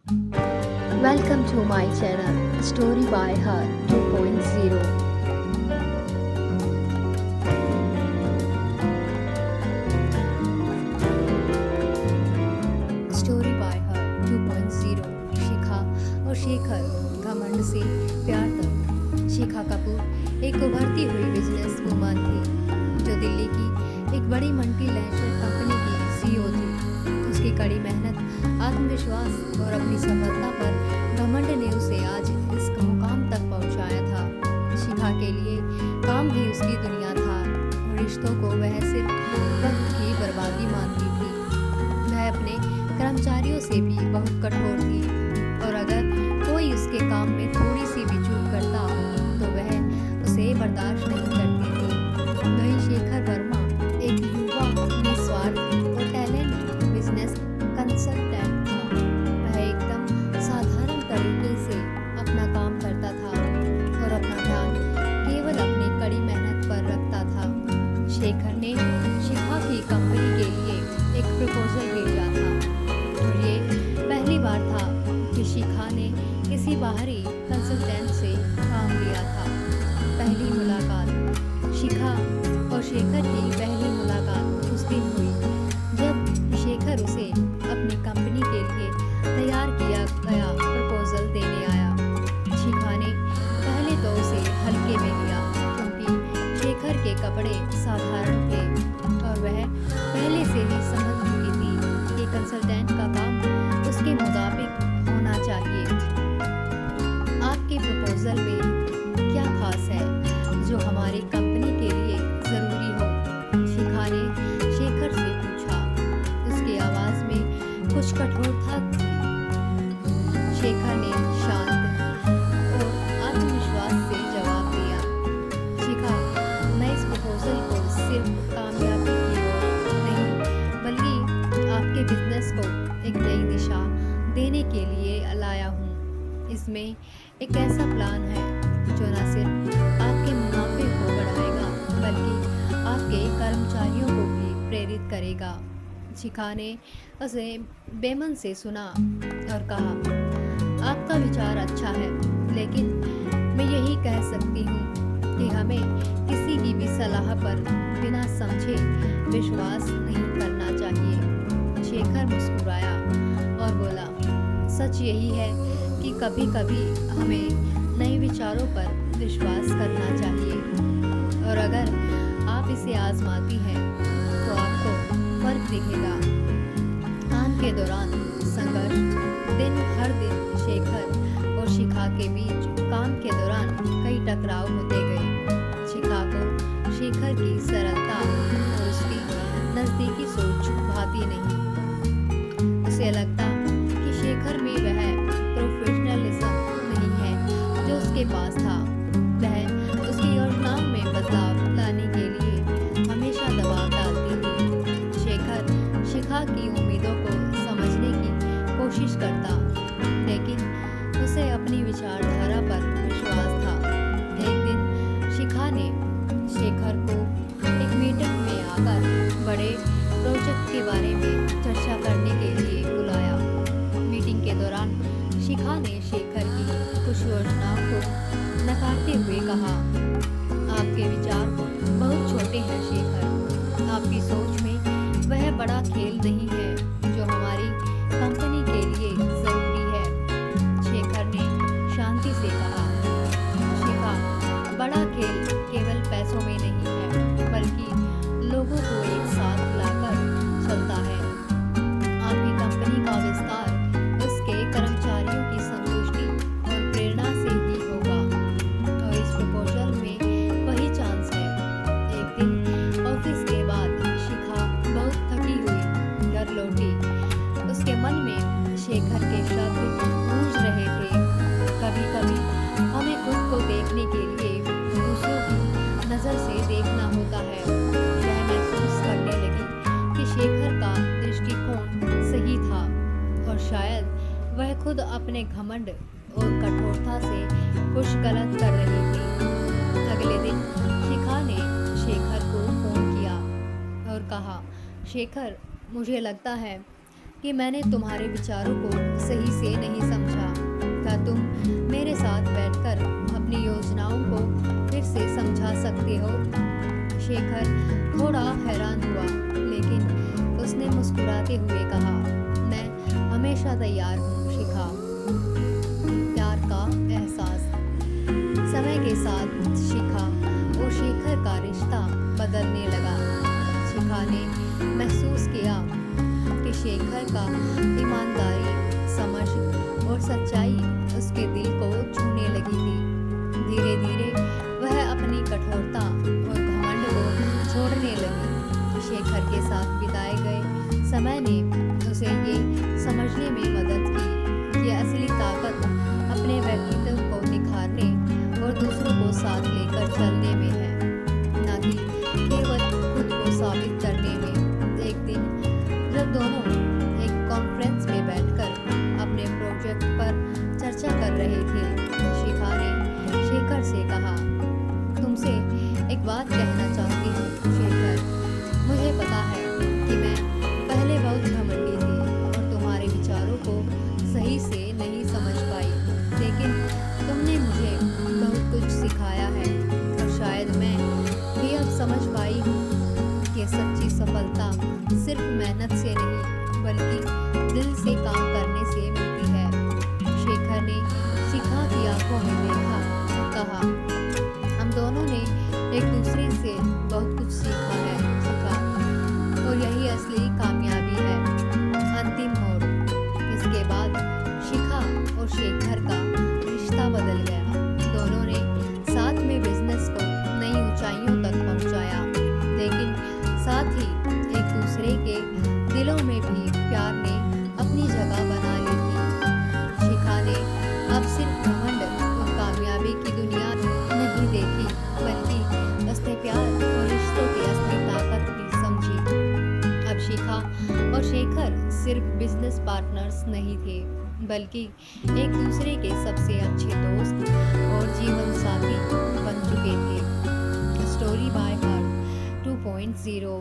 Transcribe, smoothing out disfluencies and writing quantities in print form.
Welcome to my channel, Story by Her 2.0. Story by हर 2.0। शिखा और शेखर, घमंड से प्यार तक। शिखा कपूर एक उभरती हुई बिजनेस वूमन थी जो दिल्ली की एक बड़ी मल्टीनेशनल कंपनी की सीईओ थी। उसकी कड़ी मेहनत, आत्मविश्वास और अपनी सफलता पर घमंड ने उसे आज इस मुकाम तक पहुंचाया था। शिखा के लिए काम ही उसकी दुनिया था और रिश्तों को वह सिर्फ वक्त की बर्बादी मानती थी। वह अपने कर्मचारियों से भी बहुत कठोर थी और अगर कोई उसके काम में थोड़ी सी भी चूक करता तो वह उसे बर्दाश्त नहीं करती थी। वहीं शेखर वर्मा एक युवा, निस्वार्थ और टैलेंट बिजनेस कंसल्टेंट था। वह एकदम साधारण तरीके से अपना काम करता था और अपना ध्यान केवल अपनी कड़ी मेहनत पर रखता था। शेखर ने शिखा की कंपनी के लिए एक प्रपोजल भेजा था और ये पहली बार था कि शिखा ने किसी बाहरी कंसल्टेंट से काम लिया था। पहली मुलाकात, शिखा और शेखर की पहली मुलाकात उस दिन हुई जब शेखर उसे अपनी कंपनी के लिए तैयार किया गया प्रपोजल देने आया। शिखा ने पहले तो उसे हल्के में लिया क्योंकि शेखर के कपड़े साधारण थे और वह पहले से ही समझ चुकी थी कि कंसल्टेंट का काम उसके मुताबिक होना चाहिए। आपके प्रपोजल में क्या खास है जो हमारी कंपनी के लिए जरूरी हो? शिखा ने शेखर से पूछा। उसकी आवाज में कुछ कठोरता थी। शेखर ने शांत और आत्मविश्वास से जवाब दिया, शिखा, मैं इस प्रपोजल को सिर्फ कामयाबी की ओर नहीं बल्कि आपके बिजनेस को एक नई दिशा देने के लिए लाया हूँ। इसमें एक ऐसा प्लान है जो न सिर्फ आपके मुनाफे को बढ़ाएगा बल्कि आपके कर्मचारियों को भी प्रेरित करेगा। शिखा ने उसे बेमन से सुना और कहा, आपका विचार अच्छा है, लेकिन मैं यही कह सकती हूँ कि हमें किसी की भी सलाह पर बिना समझे विश्वास नहीं करना चाहिए। शेखर मुस्कुराया और बोला, सच यही है कि कभी कभी हमें नए विचारों पर विश्वास करना चाहिए और अगर आप इसे आजमाती हैं तो आपको फर्क दिखेगा। काम के दौरान संघर्ष, दिन हर दिन शेखर और शिखा के बीच काम के दौरान कई टकराव होते गए। शिखा को शेखर की सरलता और उसकी नज़दीकी सोच भाती नहीं। उसे लगता कि शेखर में वह प्रोफेशनलिज्म नहीं है जो उसके पास था। वह उसकी योजनाओं में बदलाव लाने के लिए हमेशा दबाव डालती थी। शेखर शिखा की उम्मीदों को समझने की कोशिश करता, लेकिन उसे अपनी विचारधारा पर विश्वास था। एक दिन शिखा ने शेखर को एक मीटिंग में आकर बड़े प्रोजेक्ट के बारे में चर्चा करने के लिए बुलाया। मीटिंग के दौरान शिखा ने शेखर की कुछ योजनाओं को नकारते हुए कहा, आपके विचार बहुत छोटे हैं शेखर। आपकी सोच में वह बड़ा खेल नहीं है जो हमारी कंपनी के लिए जरूरी है। शेखर ने शांति से कहा, शिखा, बड़ा खेल केवल पैसों में नहीं है बल्कि लोगों को एक साथ लाकर चलता है। आपकी कंपनी का विस्तार उसके कर्मचारियों की संतुष्टि और प्रेरणा से ही होगा और इस प्रपोजल में वही चांस है। एक दिन ऑफिस के बाद शिखा बहुत थकी हुई घर लौटी। उसके मन में शेखर के शब्द गूंज रहे थे, कभी कभी हमें खुद को देखने के लिए दूसरों की नज़र से देखना होता है। वह महसूस करने लगी कि शेखर का दृष्टिकोण सही था और शायद वह खुद अपने घमंड और कठोरता से कुछ गलत कर रही थी। अगले दिन शिखा ने शेखर को फोन किया और कहा, शेखर, मुझे लगता है कि मैंने तुम्हारे विचारों को सही से नहीं समझा। क्या तुम मेरे साथ बैठकर अपनी योजनाओं को फिर से समझा सकते हो? शेखर थोड़ा हैरान हुआ, लेकिन उसने मुस्कुराते हुए कहा, मैं हमेशा तैयार हूँ शिखा। प्यार का एहसास। समय के साथ शिखा और शेखर का रिश्ता बदलने लगा। शिखा ने महसूस किया कि शेखर का ईमानदारी, समझ और सच्चाई उसके दिल को छूने लगी थी। धीरे धीरे वह अपनी कठोरता और घमंड को छोड़ने लगी। शेखर के साथ बिताए गए समय ने उसे ये समझने में मदद की कि असली ताकत अपने व्यक्तित्व को निखारने और दूसरों को साथ लेकर चलने में है, न कि केवल खुद को साबित करने में। एक दिन जब दोनों एक कॉन्फ्रेंस में बैठकर अपने प्रोजेक्ट पर चर्चा कर रहे थे, शिखा ने शेखर से कहा, तुमसे एक बात कहना चाहती हूँ शेखर। मुझे पता है कि मैं पहले बहुत घमंडी थी और तुम्हारे विचारों को सही से नहीं समझ पाई, लेकिन तुमने मुझे बहुत कुछ सिखाया है और शायद मैं भी अब समझ पाई हूँ कि सच्ची सफलता सिर्फ मेहनत से नहीं बल्कि दिल से काम करने से मिलती है। शेखर ने शिखा की आंखों में देखा और कहा, हम दोनों ने एक दूसरे से बहुत कुछ सीखा है शिखा, और यही असली कामयाबी है। अंतिम मोड़। इसके बाद शिखा और शेखर का रिश्ता बदल गया। दोनों ने साथ में बिजनेस को नई ऊंचाइयों तक पहुंचाया, लेकिन साथ ही एक दूसरे के दिलों में भी प्यार ने अपनी जगह बना ली थी। शिखा ने अब सिर्फ घमंड और कामयाबी की दुनिया नहीं देखी, बल्कि उसने प्यार और रिश्तों की असली ताकत भी समझी। अब शिखा और शेखर सिर्फ बिजनेस पार्टनर्स नहीं थे, बल्कि एक दूसरे के सबसे अच्छे दोस्त और जीवन साथी बन चुके थे। Story by heart 2.0।